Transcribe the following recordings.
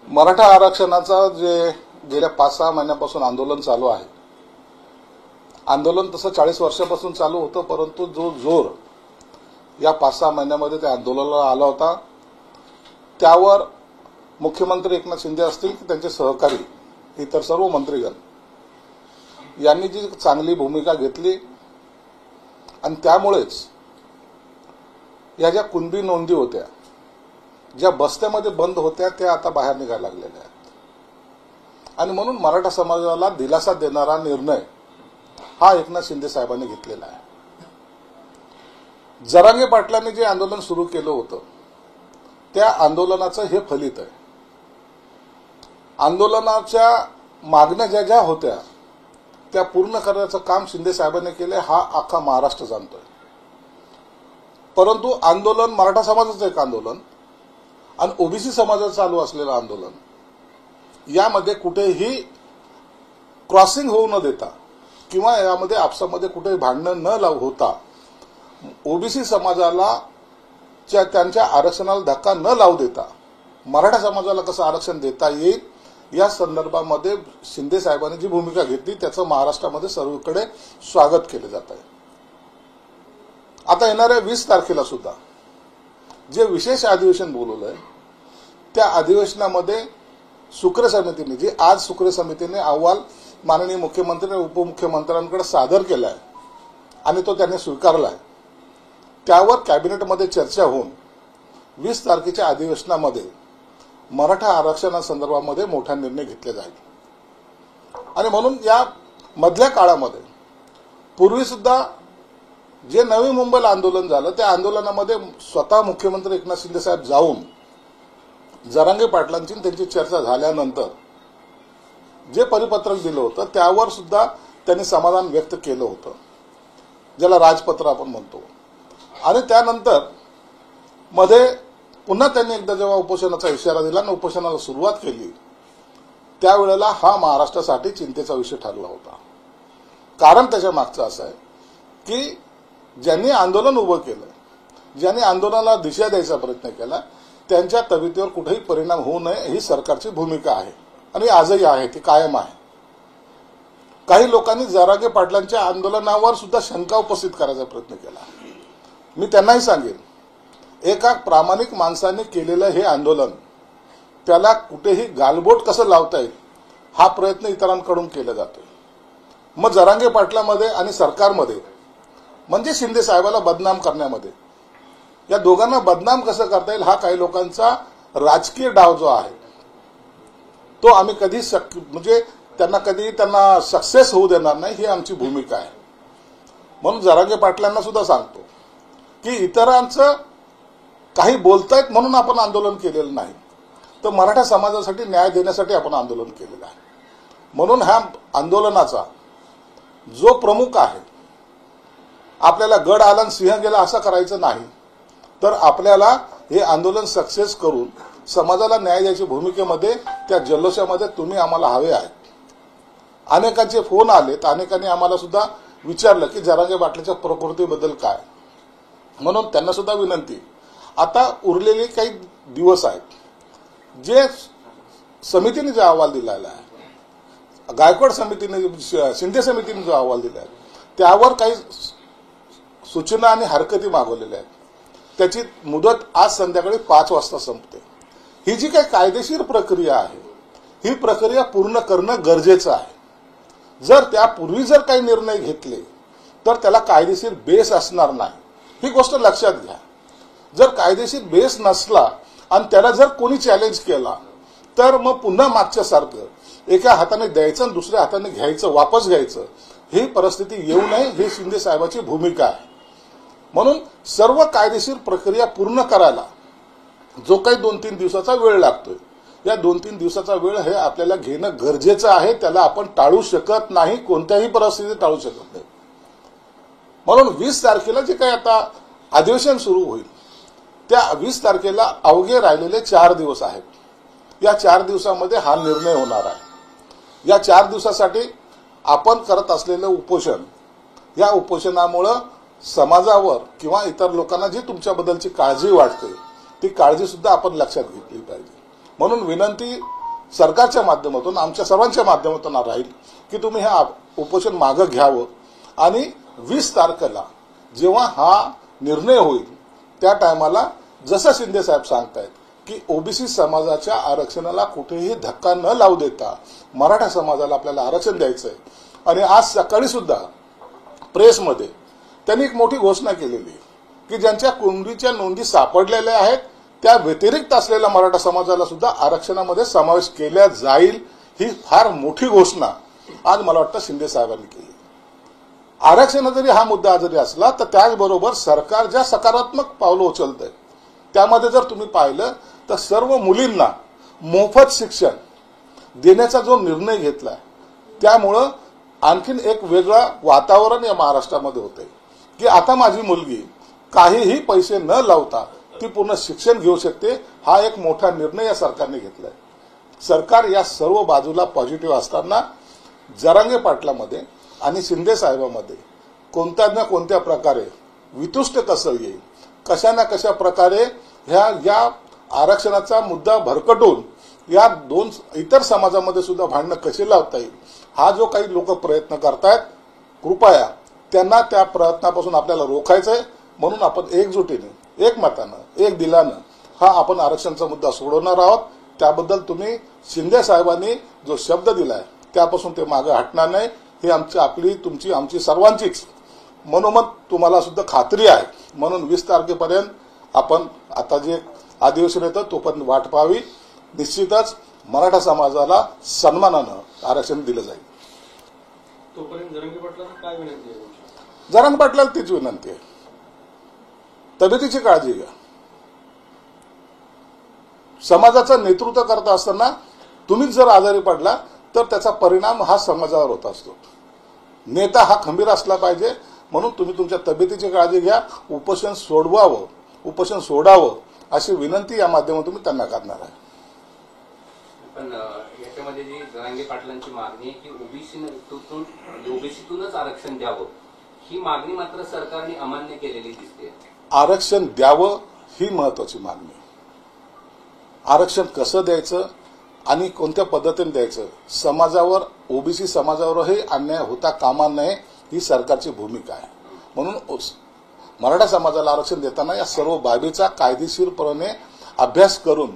मराठा आरक्षणाचा जे गेल्या 5-6 महिन्यापासून आंदोलन चालू आहे, आंदोलन तसं 40 वर्षापासून चालू होतं, परंतु जो जोर या 5-6 महिन्यामध्ये त्या आंदोलनाला आला होता, त्यावर मुख्यमंत्री एकनाथ शिंदे असतील की त्यांचे सहकारी इतर सर्व मंत्रीगण यांनी जी चांगली भूमिका घेतली आणि त्यामुळेच या ज्या कुणबी नोंदी होत्या, ज्या बस्त्यामध्ये बंद होत्या, त्या आता बाहेर निघायला लागलेल्या आहेत। आणि म्हणून मराठा समाजाला दिलासा देणारा निर्णय हा एकनाथ शिंदे साहेबांनी घेतलेला आहे। जरांगे पाटलांनी जे आंदोलन सुरू केलं होतं, त्या आंदोलनाचं हे फलित आहे। आंदोलनाच्या मागण्या ज्या होत्या त्या पूर्ण करण्याचं काम शिंदे साहेबांनी केले, हा अख्खा महाराष्ट्र जाणतोय। परंतु आंदोलन मराठा समाजाचं एक आंदोलन आणि ओबीसी समाजाचं चालू असलेलं आंदोलन, यामध्ये कुठेही क्रॉसिंग होऊ न देता किंवा यामध्ये आपसामध्ये कुठेही भांडणं न होता ओबीसी समाजाला त्यांच्या आरक्षणाला धक्का न लावू देता मराठा समाजाला कसं आरक्षण देता येईल या संदर्भामध्ये शिंदे साहेबांनी जी भूमिका घेतली त्याचं महाराष्ट्रामध्ये सर्वकडे स्वागत केलं जात आहे। आता येणाऱ्या 20 तारखेला सुद्धा जे विशेष अधिवेशन बोलवलंय, त्या अधिवेशनामध्ये सुक्रे समितीने जे आज सुक्रे समितीने अहवाल माननीय मुख्यमंत्री आणि उपमुख्यमंत्र्यांकडे सादर केलाय आणि तो त्यांनी स्वीकारलाय, त्यावर कॅबिनेटमध्ये चर्चा होऊन 20 तारखेच्या अधिवेशनामध्ये मराठा आरक्षणासंदर्भामध्ये मोठा निर्णय घेतला जाईल। आणि म्हणून या मधल्या काळामध्ये पूर्वी सुद्धा जे नवी मुंबईला आंदोलन झालं, त्या आंदोलनामध्ये स्वतः मुख्यमंत्री एकनाथ शिंदे साहेब जाऊन जरांगे पाटलांची त्यांची चर्चा झाल्यानंतर जे परिपत्रक दिलं होतं त्यावर सुद्धा त्यांनी समाधान व्यक्त केलं होतं, ज्याला राजपत्र आपण म्हणतो। आणि त्यानंतर मध्ये पुन्हा त्यांनी एकदा जेव्हा उपोषणाचा इशारा दिला आणि उपोषणाला सुरुवात केली, त्यावेळेला हा महाराष्ट्रासाठी चिंतेचा विषय ठरला होता। कारण त्याच्या मागचं असं आहे की ज्यांनी आंदोलन उभं केलं, ज्यांनी आंदोलनाला दिशा द्यायचा प्रयत्न केला, त्यांच्या तब्येतीवर कुठेही परिणाम होऊ नये ही सरकारची भूमिका आहे आणि आजही आहे, ती कायम आहे। काही लोकांनी जरांगे पाटलांच्या आंदोलनावर सुद्धा शंका उपस्थित करायचा प्रयत्न केला। मी त्यांनाही सांगेन, एका प्रामाणिक माणसाने केलेलं हे आंदोलन, त्याला कुठेही गालबोट कसं लावता येईल हा प्रयत्न इतरांकडून केला जातोय। मग जरांगे पाटलामध्ये आणि सरकारमध्ये म्हणजे शिंदे साहेबाला बदनाम करण्यामध्ये, या दोघांना बदनाम कसं करता येईल हा काही लोकांचा राजकीय डाव जो आहे तो आम्ही कधी म्हणजे त्यांना सक्सेस होऊ देणार नाही, ही आमची भूमिका आहे। म्हणून जरांगे पाटलांना सुद्धा सांगतो की इतरांचं काही बोलतायत म्हणून आपण आंदोलन केलेलं नाही, तर मराठा समाजासाठी न्याय देण्यासाठी आपण आंदोलन केलेलं आहे। म्हणून ह्या आंदोलनाचा जो प्रमुख आहे, आपल्याला गड आला आणि सिंह गेला असं करायचं नाही, तर आपल्याला हे आंदोलन सक्सेस करून समाजाला न्याय द्यायच्या भूमिकेमध्ये, त्या जल्लोषामध्ये तुम्ही आम्हाला हवे आहेत। अनेकांचे फोन आलेत, अनेकांनी आम्हाला सुद्धा विचारलं की जरांगे पाटलाच्या प्रकृतीबद्दल काय, म्हणून त्यांना सुद्धा विनंती, आता उरलेले काही दिवस आहेत, जे समितीने जो अहवाल दिलेला आहे, गायकवाड समितीने शिंदे समितीने जो अहवाल दिला आहे, त्यावर काही सूचना आणि हरकती मागवलेल्या आहेत, त्याची मुदत आज संध्याकाळी 5 वाजता संपते। ही जी काही कायदेशीर प्रक्रिया आहे, ही प्रक्रिया पूर्ण करणं गरजेचं आहे। जर त्यापूर्वी जर काही निर्णय घेतले तर त्याला कायदेशीर बेस असणार नाही, ही गोष्ट लक्षात घ्या। जर कायदेशीर बेस नसला आणि त्याला जर कोणी चॅलेंज केला तर मग पुन्हा मागच्यासारखं एका हाताने द्यायचं आणि दुसऱ्या हाताने घ्यायचं, वापस घ्यायचं, ही परिस्थिती येऊ नये, ही शिंदे साहेबांची भूमिका आहे। म्हणून सर्व कायदेशीर प्रक्रिया पूर्ण करायला जो काही 2-3 दिवसाचा वेळ लागतोय, या 2-3 दिवसाचा वेळ हे आपल्याला घेणं गरजेचं आहे, त्याला आपण टाळू शकत नाही, कोणत्याही परिस्थितीत टाळू शकत नाही। म्हणून 20 तारखेला जे काही आता अधिवेशन सुरू होईल, त्या 20 तारखेला अवघे राहिलेले 4 दिवस आहेत। या 4 दिवसामध्ये हा निर्णय होणार आहे। या 4 दिवसासाठी आपण करत असलेलं उपोषण, या उपोषणामुळं समाजावर किंवा इतर लोकांना जी तुमच्याबद्दलची काळजी वाटते ती काळजी सुद्धा आपण लक्षात घेतली पाहिजे। म्हणून विनंती सरकारच्या माध्यमातून आमच्या सर्वांच्या माध्यमातून राहील की तुम्ही हे उपोषण मागे घ्यावं आणि 20 तारखेला जेव्हा हा निर्णय होईल त्या टायमाला जसं शिंदे साहेब सांगतायत की ओबीसी समाजाच्या आरक्षणाला कुठेही धक्का न लावू देता मराठा समाजाला आपल्याला आरक्षण द्यायचंय. आणि आज सकाळी सुद्धा प्रेसमध्ये त्यांनी एक मोठी घोषणा केलेली की ज्यांच्या कुणबीच्या नोंदी सापडलेल्या आहेत त्या व्यतिरिक्त असलेल्या मराठा समाजाला सुद्धा आरक्षणामध्ये समावेश केला जाईल. ही फार मोठी घोषणा आज मला वाटतं शिंदे साहेबांनी केली. आरक्षण जरी हा मुद्दा जरी असला तर त्याचबरोबर सरकार ज्या सकारात्मक पावलं उचलतंय त्यामध्ये जर तुम्ही पाहिलं तर सर्व मुलींना मोफत शिक्षण देण्याचा जो निर्णय घेतलाय त्यामुळं आणखीन एक वेगळं वातावरण या महाराष्ट्रामध्ये होतंय की आता माझी मुलगी काहीही पैसे न लावता ती पूर्ण शिक्षण घेऊ शकते. हा एक मोठा निर्णय या सरकारने घेतलाय. सरकार या सर्व बाजूला पॉझिटिव्ह असताना जरांगे पाटलामध्ये आणि शिंदे साहेबांमध्ये कोणत्या ना कोणत्या प्रकारे वितुष्ट कसं येईल, कशा ना कशा प्रकारे या आरक्षणाचा मुद्दा भरकटून या दोन इतर समाजामध्ये सुद्धा भांडणं कशी लावता येईल हा जो काही लोक प्रयत्न करतायत कृपया त्यांना त्या प्रयत्नापासून आपल्याला रोखायचंय. म्हणून आपण एकजुटीने एकमतानं एक दिलानं हा आपण आरक्षणाचा मुद्दा सोडवणार आहोत. त्याबद्दल तुम्ही शिंदे साहेबांनी जो शब्द दिलाय त्यापासून ते मागे हटणार नाही. हे आपली तुमची आमची सर्वांचीच मनोमत तुम्हाला सुद्धा खात्री आहे. म्हणून 20 तारखेपर्यंत आपण आता जे अधिवेशन येतं तो पण वाट पाहावी. निश्चितच मराठा समाजाला सन्मानानं आरक्षण दिलं जाईल. तोपर्यंत जरांगे पाटलांना काय विनंती आहे? जरांगे पाटलाला तीच विनंती आहे, तब्येतीची काळजी घ्या. समाजाचं नेतृत्व करत असताना तुम्हीच जर आजारी पडला तर त्याचा परिणाम हा समाजावर होत असतो. नेता हा खंबीर असला पाहिजे. म्हणून तुम्ही तुमच्या तब्येतीची काळजी घ्या. उपोषण सोडवावं, उपोषण सोडावं अशी विनंती या माध्यमातून मी त्यांना करणार आहे. पण याच्यामध्ये जी जरांगे पाटलांची मागणी आहे की ओबीसीतूनच आरक्षण द्यावं ही मागणी मात्र सरकारने अमान्य केलेली दिसते. आरक्षण द्यावं ही महत्वाची मागणी. आरक्षण कसं द्यायचं आणि कोणत्या पद्धतीने द्यायचं समाजावर ओबीसी समाजावरही अन्याय होता कामा नये ही सरकारची भूमिका आहे. म्हणून मराठा समाजाला आरक्षण देताना या सर्व बाबीचा कायदेशीरपणे अभ्यास करून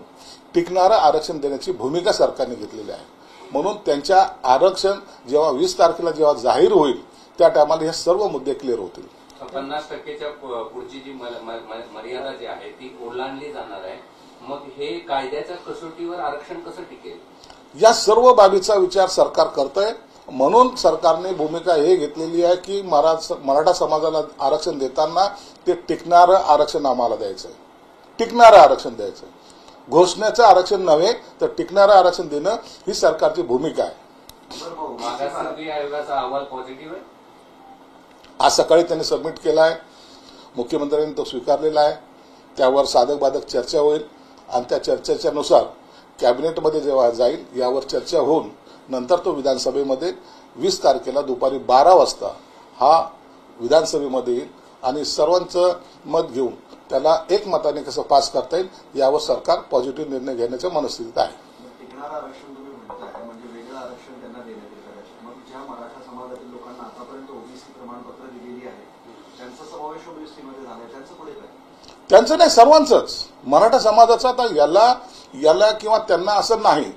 टिकणारं आरक्षण देण्याची भूमिका सरकारने घेतलेली आहे. म्हणून त्यांच्या आरक्षण जेव्हा 20 तारखेला जेव्हा जाहीर होईल त्या टायमाला हे सर्व मुद्दे क्लिअर होतील. 50%च्या पुढची जी मर्यादा जी आहे ती ओलांडली जाणार आहे. मग हे कायद्याच्या कसोटीवर आरक्षण कसं टिकेल या सर्व बाबीचा विचार सरकार करतंय. म्हणून सरकारने भूमिका हे घेतलेली आहे की मराठा समाजाला आरक्षण देताना ते टिकणारं आरक्षण आम्हाला द्यायचंय. टिकणारं आरक्षण द्यायचंय. घोषणेचं आरक्षण नव्हे तर टिकणारं आरक्षण देणं ही सरकारची भूमिका आहे. मागासवर्गीय आयोगाचा अहवाल पॉझिटिव्ह आहे. आज सकाळी त्यांनी सबमिट केला आहे. मुख्यमंत्र्यांनी तो स्वीकारलेला आहे. त्यावर साधक बाधक चर्चा होईल आणि त्या चर्चेच्या नुसार कॅबिनेटमध्ये जेव्हा जाईल यावर चर्चा होऊन नंतर तो विधानसभेमध्ये 20 तारखेला दुपारी 12 वाजता हा विधानसभेमध्ये येईल आणि सर्वांचं मत घेऊन त्याला एकमताने कसं पास करता येईल यावर सरकार पॉझिटिव्ह निर्णय घेण्याच्या मनस्थितीत आहे. टिकणारं आरक्षण तुम्ही म्हणताय म्हणजे वेगळं आरक्षण त्यांना देण्यात येईल. मग ज्या मराठा समाजातील लोकांना आतापर्यंत ओबीसी प्रमाणपत्र दिलेली आहे त्यांचा समावेश ओबीसीमध्ये झालाय त्यांचं पुढे काय? त्यांचं नाही सर्वांचंच मराठा समाजाचा. आता याला किंवा त्यांना असं नाही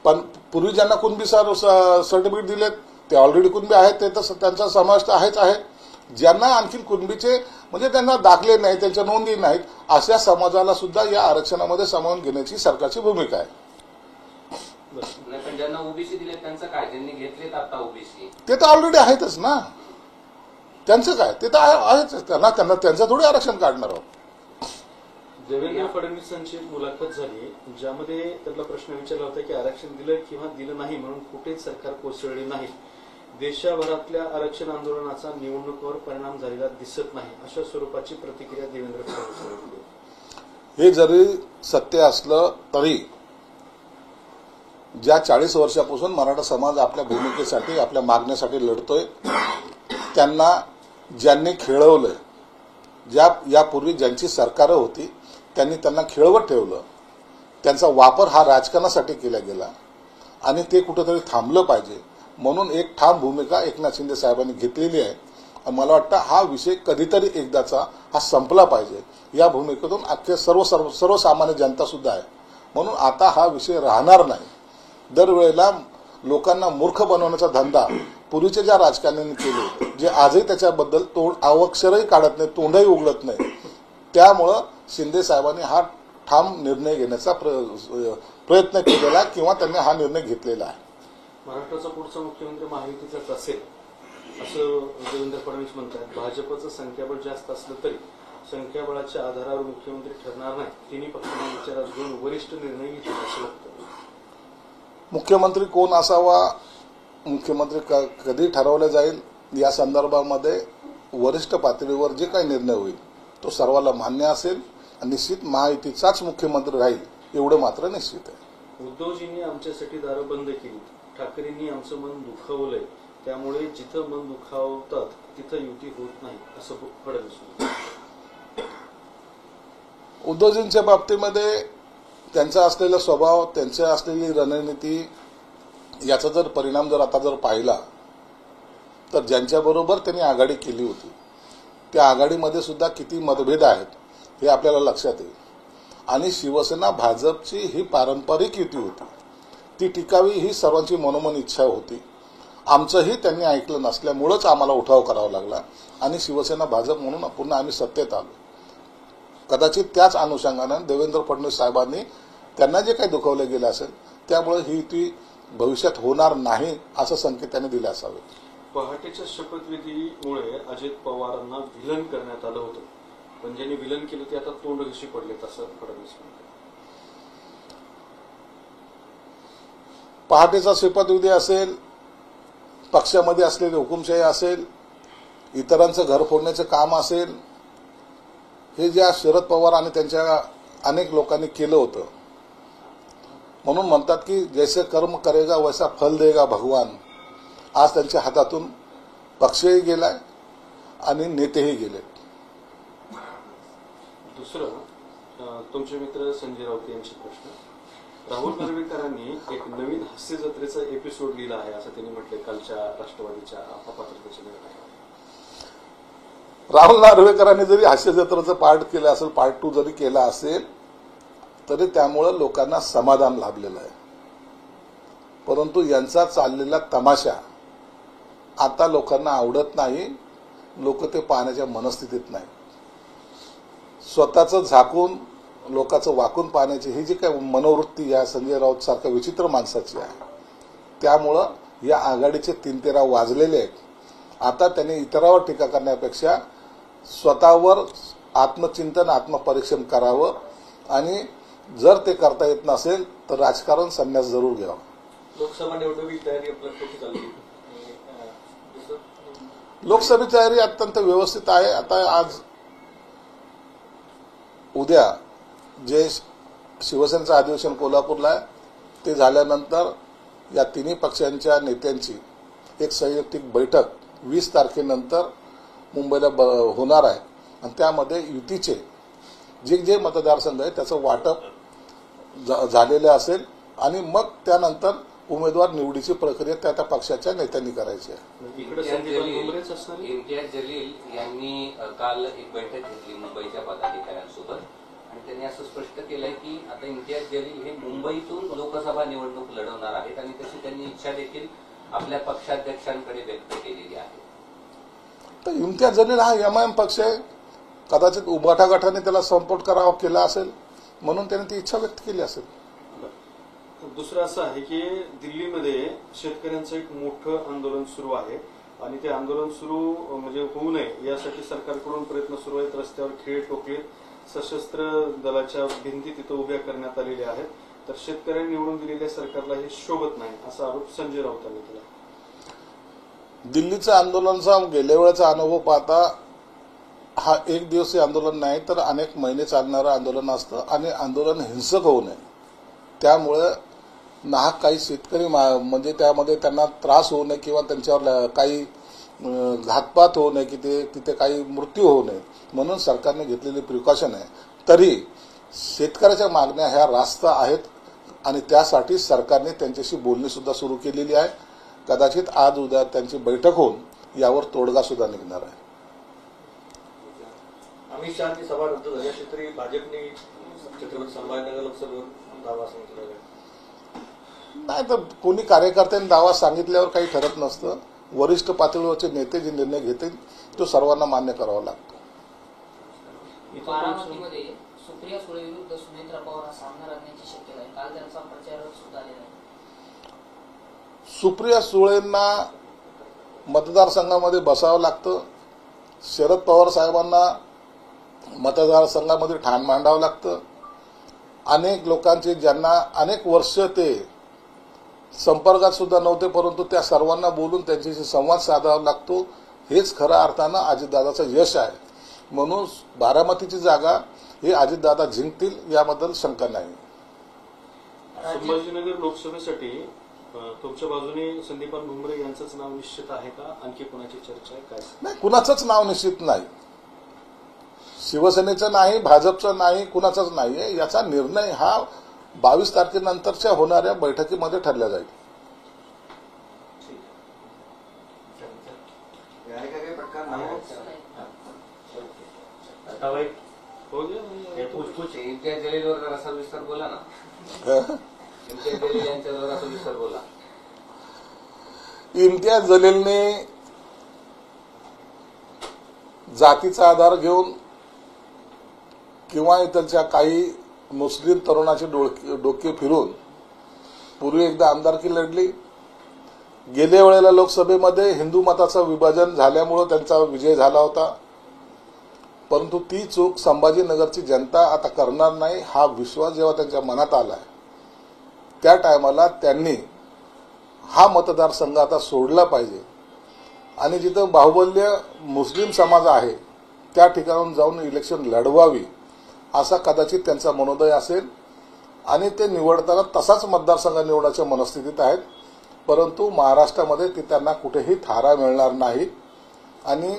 पण पूर्वी ज्यांना कुणबी सर्टिफिकेट दिलेत ते ऑलरेडी कुणबी आहेत ते तर त्यांचा समावेश आहेच आहे. ज्यांना आणखी कुणबीचे म्हणजे त्यांना दाखले नाही त्यांच्या नोंदी नाहीत अशा समाजाला सुद्धा या आरक्षणामध्ये सामावून घेण्याची सरकारची भूमिका आहे. पण ज्यांना ओबीसी दिले त्यांचं काय? ज्यांनी घेतलेत आता ओबीसी ते तर ऑलरेडी आहेतच ना. त्यांचं काय ते तर आहेच. त्यांना त्यांचं थोडी आरक्षण काढणार आहोत. देवेंद्र फडणवीसांची मुलाखत झाली ज्यामध्ये त्यांना प्रश्न विचारला होता की आरक्षण दिलं किंवा दिलं नाही म्हणून कुठेच सरकार कोसळले नाही. देशभरातल्या आरक्षण आंदोलनाचा निवडणुकीवर परिणाम झालेला दिसत नाही अशा स्वरूपाची प्रतिक्रिया देवेंद्र फडणवीस. हे जरी सत्य असलं तरी ज्या 40 वर्षापासून मराठा समाज आपल्या भूमिकेसाठी आपल्या मागण्यासाठी लढतोय त्यांना ज्यांनी खेळवलंय यापूर्वी ज्यांची सरकारं होती त्यांनी त्यांना खेळवत ठेवलं त्यांचा वापर हा राजकारणासाठी केला गेला आणि ते कुठेतरी थांबलं पाहिजे म्हणून एक ठाम भूमिका एकनाथ शिंदे साहेबांनी घेतलेली आहे. आणि मला वाटतं हा विषय कधीतरी एकदाचा हा संपला पाहिजे या भूमिकेतून अख्खे सर्वसामान्य जनता सुद्धा आहे. म्हणून आता हा विषय राहणार नाही. दरवेळेला लोकांना मूर्ख बनवण्याचा धंदा पूर्वीचे ज्या राजकारण्यांनी केले जे आजही त्याच्याबद्दल अक्षरही काढत नाही, तोंडही उघडत नाही, त्यामुळं शिंदे साहेबांनी हा ठाम निर्णय घेण्याचा प्रयत्न केलेला किंवा त्यांनी हा निर्णय घेतलेला आहे. महाराष्ट्राचा पुढचा मुख्यमंत्री महायुतीचाच असेल असं देवेंद्र फडणवीस म्हणतात. भाजपचं संख्याबळ जास्त असलं तरी संख्याबळाच्या आधारावर मुख्यमंत्री ठरणार नाही. तिन्ही पक्षांना विचारात घेऊन वरिष्ठ निर्णय घेतील असं वाटतं. मुख्यमंत्री कोण असावा, मुख्यमंत्री कधी ठरवले जाईल या संदर्भामध्ये वरिष्ठ पातळीवर जे काही निर्णय होईल तो सर्वांना मान्य असेल आणि निश्चित महायुतीचाच मुख्यमंत्री राहील एवढं मात्र निश्चित आहे. उद्धवजींनी आमच्यासाठी दारं बंद केली, ठाकरेंनी आमचं मन दुखावलंय, त्यामुळे जिथं मन दुखावतात तिथं युती होत नाही असं फडणवीस म्हणतात. उद्धवजींच्या बाबतीमध्ये त्यांचा असलेला स्वभाव, त्यांची असलेली रणनीती याचा जर परिणाम आता पाहिला तर ज्यांच्याबरोबर त्यांनी आघाडी केली होती त्या आघाडीमध्ये सुद्धा किती मतभेद आहेत हे आपल्याला लक्षात येईल. आणि शिवसेना भाजपची ही पारंपरिक युती होती, ती टिकावी ही सर्वांची मनोमन इच्छा होती. आमचंही त्यांनी ऐकलं नसल्यामुळंच आम्हाला उठाव करावा लागला आणि शिवसेना भाजप म्हणून पुन्हा आम्ही सत्तेत आलो. कदाचित त्याच अनुषंगानं देवेंद्र फडणवीस साहेबांनी त्यांना जे काही दुखवलं गेलं असेल त्यामुळे ही युती भविष्यात होणार नाही असं संकेत त्यांनी दिले असावे. पहाटेच्या शपथविधीमुळे अजित पवारांना विलन करण्यात आलं होतं, पण ज्यांनी विलन केलं ते आता तोंड घशी पडलेत असं फडणवीस म्हणतात. पहाटेचा शपथविधी असेल, पक्षामध्ये असलेली हुकुमशाही असेल, इतरांचं घर फोडण्याचं काम असेल, हे ज्या शरद पवार आणि त्यांच्या अनेक लोकांनी केलं होतं. म्हणून म्हणतात की जैसे कर्म करेगा वैसा फल देगा भगवान. आज त्यांच्या हातातून पक्षही गेलाय आणि नेतेही गेले. दुसरं, तुमचे मित्र संजय राऊत यांचे प्रश्न. राहुल नार्वेकरांनी एक नवीन हास्य जत्रेचा एपिसोड लिहिला आहे असं त्यांनी म्हटलंय कालच्या राष्ट्रवादीच्या अपात्रतेच्या निर्णयावर. राहुल नार्वेकरांनी जरी हास्य जत्रेचं पार्ट केलं असेल, पार्ट 2 जरी केला असेल तरी त्यामुळं लोकांना समाधान लाभलेलं आहे. परंतु यांचा चाललेला तमाशा आता लोकांना आवडत नाही. लोक ते पाहण्याच्या मनस्थितीत नाही. स्वतःचं झाकून लोकांचं वाकून पाहण्याची ही जी काही मनोवृत्ती या संजय राऊत सारख्या विचित्र माणसाची आहे, त्यामुळं या आघाडीचे 3-13 वाजलेले आहेत. आता त्यांनी इतरांवर टीका करण्यापेक्षा स्वतःवर आत्मचिंतन, आत्मपरीक्षण करावं आणि जर ते करता येत नसेल तर राजकारण संन्यास जरूर घ्यावा. लोकसभा निवडणुकीची तयारी कशी चालली? लोकसभेची तयारी अत्यंत व्यवस्थित आहे. आता आज उद्या जे शिवसेनेचं अधिवेशन कोल्हापूरला आहे ते झाल्यानंतर या तिन्ही पक्षांच्या नेत्यांची एक संयुक्तिक बैठक 20 तारखेनंतर मुंबईला होणार आहे आणि त्यामध्ये युतीचे जे मतदारसंघ आहे त्याचं वाटप झालेलं असेल आणि मग त्यानंतर उमेदवार निवडीची प्रक्रिया त्या पक्षाच्या नेत्यांनी करायची आहे. इम्तियाज जलील यांनी काल एक बैठक घेतली मुंबईच्या पदाधिकाऱ्यांसोबत आणि त्यांनी असं स्पष्ट केलंय की आता इम्तियाज जलील हे मुंबईतून लोकसभा निवडणूक लढवणार आहेत आणि तशी त्यांनी इच्छा देखील आपल्या पक्षाध्यक्षांकडे व्यक्त केलेली आहे. तर इम्तियाज जलील हा एमआयएम पक्ष आहे, कदाचित उभाटा गटाने त्याला सपोर्ट करावा केला असेल म्हणून त्याने ती इच्छा व्यक्त केली असेल. दुसरं असं आहे की दिल्लीमध्ये शेतकऱ्यांचं एक मोठं आंदोलन सुरू आहे आणि ते आंदोलन सुरू म्हणजे होऊ नये यासाठी सरकारकडून प्रयत्न सुरू आहेत. रस्त्यावर खिळे ठोकले, सशस्त्र दलाच्या भिंती तिथं उभ्या करण्यात आलेल्या आहेत. तर शेतकऱ्यांनी निवडून दिलेल्या सरकारला हे शोभत नाही असा आरोप संजय राऊतांनी केला. दिल्लीच्या आंदोलनाचा गेल्या वेळेचा अनुभव पाहता हा एक दिवसीय आंदोलन नाही तर अनेक महिने चालणारं आंदोलन असतं आणि आंदोलन हिंसक होऊ नये. त्यामुळे नाहक काही शेतकरी म्हणजे त्यामध्ये त्यांना त्रास होऊ नये किंवा त्यांच्यावर काही घातपात होऊ नये की तिथे काही मृत्यू होऊ नये म्हणून सरकारने घेतलेली प्रिकॉशन आहे. तरी शेतकऱ्याच्या मागण्या ह्या रास्त आहेत आणि त्यासाठी सरकारने त्यांच्याशी बोलणी सुद्धा सुरू केलेली आहे. कदाचित आज उद्या त्यांची बैठक होऊन यावर तोडगा सुद्धा निघणार आहे. अमित शहाची सभा रद्द झाली अशी तरी भाजपने छत्रपती संभाजीनगर लोकसभेवर दावा सांगितला आहे. नाही तर कोणी कार्यकर्त्यांनी दावा सांगितल्यावर काही ठरत नसतं. वरिष्ठ पातळीवरचे नेते जे निर्णय घेतील तो सर्वांना मान्य करावा लागतो. बारामतीमध्ये सुप्रिया सुळे विरुद्ध सुनेत्रा पवार हा सामना रंगण्याची शक्यता आहे. काल त्यांचा प्रचार सुद्धा आलेला आहे. सुप्रिया सुळेंना मतदारसंघामध्ये बसावं लागतं. शरद पवार साहेबांना मतदारसंघामध्ये ठाण मांडावं लागतं. अनेक लोकांचे ज्यांना अनेक वर्ष ते संपर्कात सुद्धा नव्हते परंतु त्या सर्वांना बोलून त्यांच्याशी संवाद साधावा लागतो. हेच खऱ्या अर्थानं अजितदादाचं यश आहे. म्हणून बारामतीची जागा हे अजितदादा जिंकतील याबद्दल शंका नाही. संभाजीनगर लोकसभेसाठी तुमच्या बाजूने संदीपान भुमरे यांचंच नाव निश्चित आहे का? आणखी कोणाची चर्चा आहे काय? नाही, कुणाचंच नाव निश्चित नाही. शिवसेनेचं नाही, भाजपचं नाही, कुणाचाच नाहीये. याचा निर्णय हा 22 तारखेनंतरच्या होणाऱ्या बैठकीमध्ये ठरला जाईल. इम्तियाज जलीलवर जरा सविस्तर बोला ना. इम्तियाज जलील यांच्यावर जरा सविस्तर बोला. इम्तियाज जलीलने जातीचा आधार घेऊन किंवा इथलच्या काही मुस्लिम तरुणाचे डोके फिरून पूर्वी एकदा आमदारकी लढली. गेल्या वेळेला लोकसभेमध्ये हिंदू मताचं विभाजन झाल्यामुळे त्यांचा विजय झाला होता. परंतु ती चूक संभाजीनगरची जनता आता करणार नाही हा विश्वास जेव्हा त्यांच्या मनात आला त्या टायमाला त्यांनी हा मतदारसंघ आता सोडला पाहिजे आणि जिथं बाहुबल्य मुस्लिम समाज आहे त्या ठिकाणून जाऊन इलेक्शन लढवावी असा कदाचित त्यांचा मनोदय असेल आणि ते निवडताना तसाच मतदारसंघ निवडण्याच्या मनस्थितीत आहेत. परंतु महाराष्ट्रामध्ये ते त्यांना कुठेही थारा मिळणार नाही आणि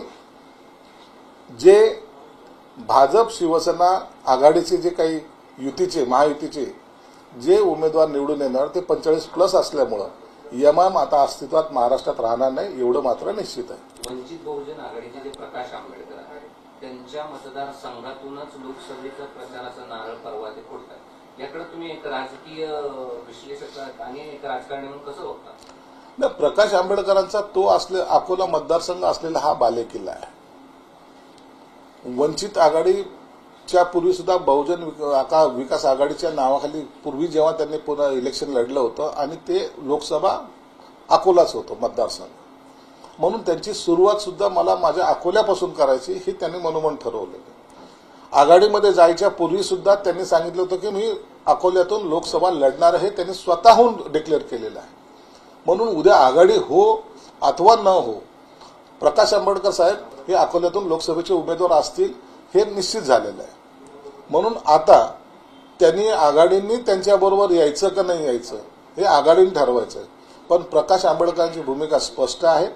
जे भाजप शिवसेना आघाडीचे जे काही युतीचे महायुतीचे जे उमेदवार निवडून येणार ते 45+ असल्यामुळं एमआयएम आता अस्तित्वात महाराष्ट्रात राहणार नाही एवढं मात्र निश्चित आहे. वंचित बहुजन आघाडीचे जे प्रकाश आंबेडकर आहेत त्यांच्या मतदारसंघातूनच लोकसभेचा प्रचाराचा नारळ परवा ते फोडतात. याकडे तुम्ही एक राजकीय विश्लेषक आणि एक राजकारणी म्हणून कसं बघता? नाही, प्रकाश आंबेडकरांचा तो अकोला मतदारसंघ असलेला हा बालेकिल्ला आहे. वंचित आघाडीच्या पूर्वी सुद्धा बहुजन विकास आघाडीच्या नावाखाली पूर्वी जेव्हा त्यांनी पुन्हा इलेक्शन लढलं होतं आणि ते लोकसभा अकोलाच होतं मतदारसंघ म्हणून त्यांची सुरुवात सुद्धा मला माझ्या अकोल्यापासून करायची हे त्यांनी मनोमन ठरवलेलं. आघाडीमध्ये जायच्या पूर्वी सुद्धा त्यांनी सांगितलं होतं की मी अकोल्यातून लोकसभा लढणार आहे. त्यांनी स्वतःहून डिक्लेअर केलेलं आहे. म्हणून उद्या आघाडी हो अथवा न हो प्रकाश आंबेडकर साहेब हे अकोल्यातून लोकसभेचे उमेदवार असतील हे निश्चित झालेलं आहे. म्हणून आता त्यांनी आघाडींनी त्यांच्याबरोबर यायचं का नाही यायचं हे आघाडीने ठरवायचं. पण प्रकाश आंबेडकरांची भूमिका स्पष्ट आहे.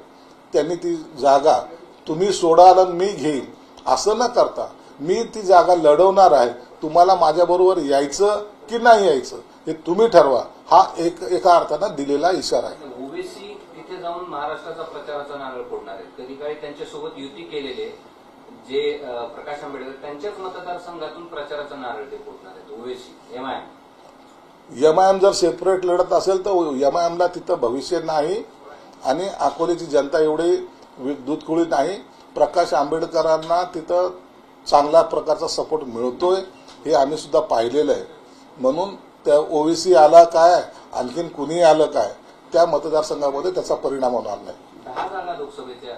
त्यांनी ती जागा तुम्ही सोडाल आणि मी घेईन असं न करता मी ती जागा लढवणार आहे. तुम्हाला माझ्याबरोबर यायचं की नाही यायचं हे तुम्ही ठरवा हा एका अर्थानं दिलेला इशारा आहे. ओबीसी तिथे जाऊन महाराष्ट्राचा प्रचाराचा नारळ फोडणार आहेत. कधी काही त्यांच्यासोबत युती केलेले जे प्रकाश आंबेडकर त्यांच्याच मतदारसंघातून प्रचाराचा नारळ ते फोडणार आहेत. ओबीसी एमआयएम जर सेपरेट लढत असेल तर एमआयएमला तिथं भविष्य नाही आणि अकोल्याची जनता एवढी दूधखोळी नाही. प्रकाश आंबेडकरांना तिथं चांगल्या प्रकारचा सपोर्ट मिळतोय हे आम्ही सुद्धा पाहिलेलं आहे. म्हणून त्या ओबीसी आला काय आणखीन कुणी आलं काय त्या मतदारसंघामध्ये त्याचा परिणाम होणार नाही. 10 जागा लोकसभेच्या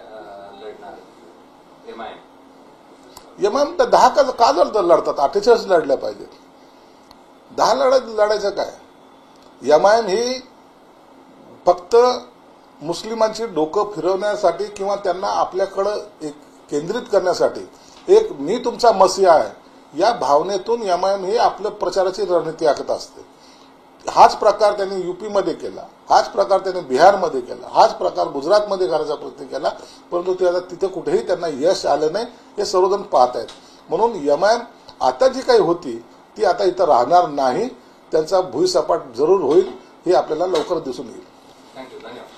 लढणार एमआयएम तर 10 का लढतात 48 लढल्या पाहिजे. 10 लढायचं काय. एमआयएम ही फक्त मुस्लिमांची डोकं फिरवण्यासाठी किंवा त्यांना आपल्याकडं एक केंद्रित करण्यासाठी एक मी तुमचा मसीहा आहे या भावनेतून एमआयएम ही आपल्या प्रचाराची रणनीती आखत असते. हाच प्रकार त्यांनी युपीमध्ये केला, हाच प्रकार त्यांनी बिहारमध्ये केला, हाच प्रकार गुजरातमध्ये करायचा प्रयत्न केला. परंतु ते आता तिथे कुठेही त्यांना यश आलं नाही हे सर्वजण पाहत आहेत. म्हणून एमआयएम आता जी काही होती ती आता इथं राहणार नाही. त्यांचा भुईसपाट जरूर होईल हे आपल्याला लवकर दिसून येईल. थँक्यू. धन्यवाद.